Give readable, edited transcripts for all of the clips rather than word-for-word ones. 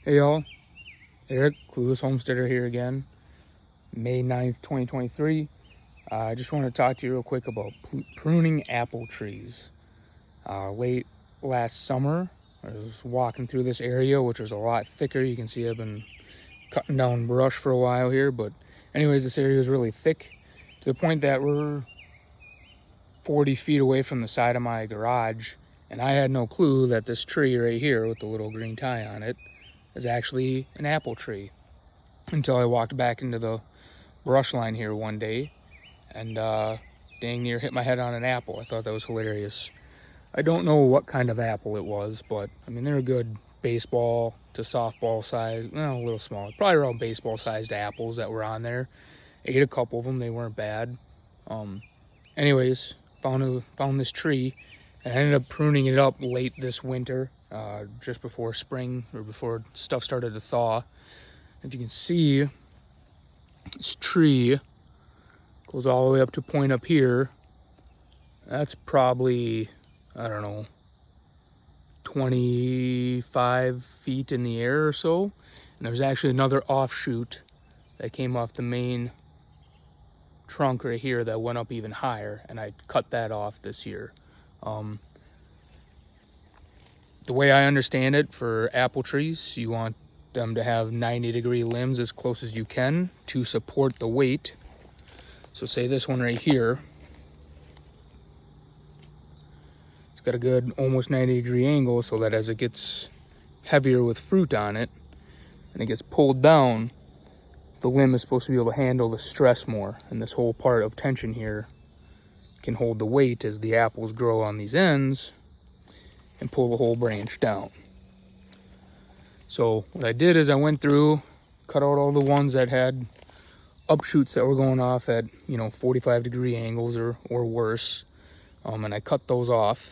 Hey y'all, Eric, Clueless Homesteader here again, May 9th, 2023. I just want to talk to you real quick about pruning apple trees. Late last summer, I was walking through this area, which was a lot thicker. You can see I've been cutting down brush for a while here, but anyways, this area is really thick to the point that we're 40 feet away from the side of my garage, and I had no clue that this tree right here with the little green tie on it is actually an apple tree until I walked back into the brush line here one day and dang near hit my head on an apple. I thought that was hilarious. I don't know what kind of apple it was, but I mean, they're a good baseball to softball size, well, a little smaller, probably around baseball sized apples that were on there. Ate a couple of them, they weren't bad. Anyways, found this tree and I ended up pruning it up late this winter, just before spring or before stuff started to thaw. If you can see, this tree goes all the way up to point up here. That's probably, I don't know, 25 feet in the air or so. And there's actually another offshoot that came off the main trunk right here that went up even higher, and I cut that off this year. The way I understand it, for apple trees, you want them to have 90-degree limbs as close as you can to support the weight. So say this one right here, it's got a good almost 90-degree angle, so that as it gets heavier with fruit on it and it gets pulled down, the limb is supposed to be able to handle the stress more, and this whole part of tension here can hold the weight as the apples grow on these ends and pull the whole branch down. So what I did is I went through, cut out all the ones that had upshoots that were going off at, 45-degree angles or worse, and I cut those off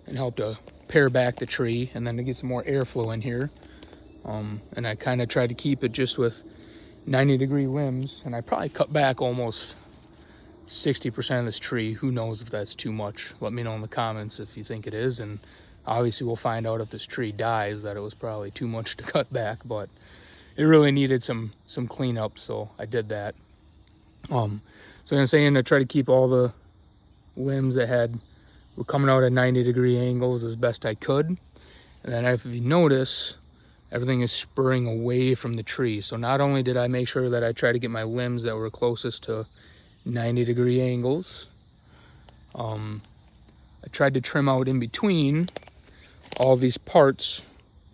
and helped to pare back the tree and then to get some more airflow in here. And I kind of tried to keep it just with 90-degree limbs, and I probably cut back almost 60% of this tree. Who knows if that's too much? Let me know in the comments if you think it is, and obviously we'll find out if this tree dies that it was probably too much to cut back, but it really needed some cleanup, so I did that. So I'm saying to try to keep all the limbs that were coming out at 90-degree angles as best I could. And then if you notice, everything is spurring away from the tree. So not only did I make sure that I try to get my limbs that were closest to 90-degree angles, I tried to trim out in between all these parts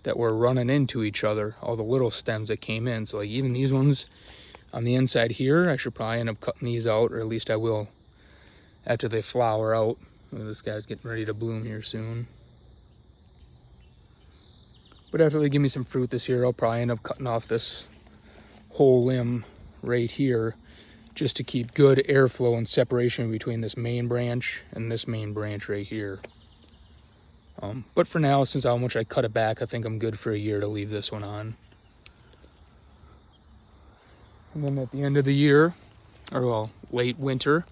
that were running into each other, all the little stems that came in. So like even these ones on the inside here, I should probably end up cutting these out, or at least I will after they flower out. This guy's getting ready to bloom here soon. But after they give me some fruit this year, I'll probably end up cutting off this whole limb right here just to keep good airflow and separation between this main branch and this main branch right here. But for now, since how much I cut it back, I think I'm good for a year to leave this one on. And then at the end of the year, or well, late winter,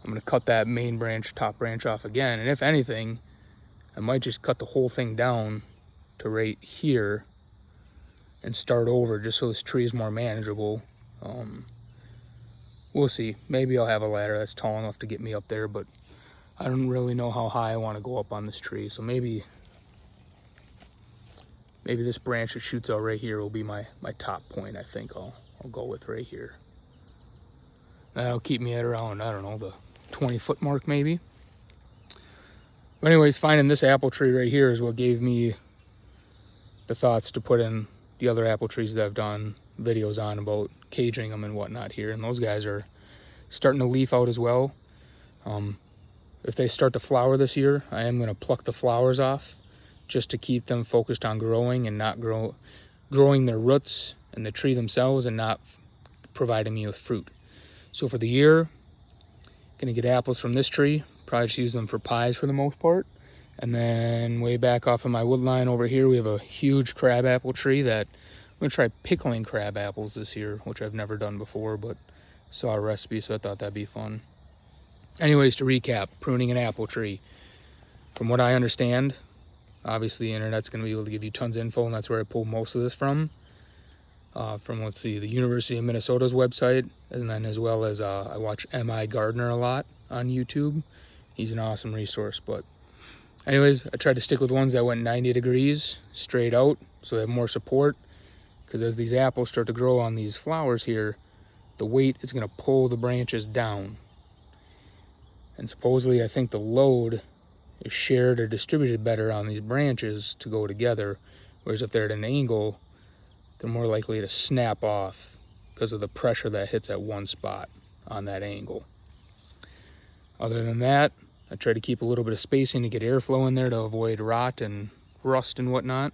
I'm going to cut that main branch, top branch off again. And if anything, I might just cut the whole thing down to right here and start over just so this tree is more manageable. We'll see. Maybe I'll have a ladder that's tall enough to get me up there, but I don't really know how high I want to go up on this tree. So maybe this branch that shoots out right here will be my top point. I think I'll go with right here. That'll keep me at around, I don't know, the 20-foot mark maybe. But anyways, finding this apple tree right here is what gave me the thoughts to put in the other apple trees that I've done videos on about caging them and whatnot here. And those guys are starting to leaf out as well. If they start to flower this year, I am going to pluck the flowers off just to keep them focused on growing and not growing their roots and the tree themselves and not providing me with fruit. So for the year, gonna get apples from this tree, probably just use them for pies for the most part. And then way back off of my wood line over here, we have a huge crab apple tree that I'm gonna try pickling crab apples this year, which I've never done before, but saw a recipe, so I thought that'd be fun. Anyways, to recap, pruning an apple tree. From what I understand, Obviously, the internet's going to be able to give you tons of info, and that's where I pulled most of this from, let's see, the University of Minnesota's website, and then as well as I watch M.I. Gardner a lot on YouTube. He's an awesome resource. But anyways, I tried to stick with ones that went 90 degrees straight out, so they have more support, because as these apples start to grow on these flowers here, the weight is going to pull the branches down. And supposedly, I think the load is shared or distributed better on these branches to go together, whereas if they're at an angle, they're more likely to snap off because of the pressure that hits at one spot on that angle. Other than that, I try to keep a little bit of spacing to get airflow in there to avoid rot and rust and whatnot.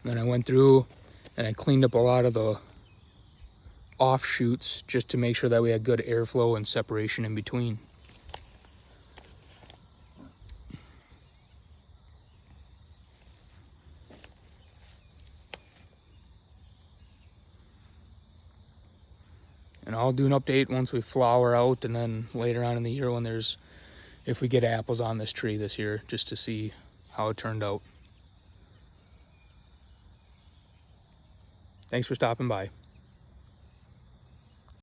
And then I went through and I cleaned up a lot of the offshoots just to make sure that we had good airflow and separation in between. And I'll do an update once we flower out, and then later on in the year when if we get apples on this tree this year, just to see how it turned out. Thanks for stopping by.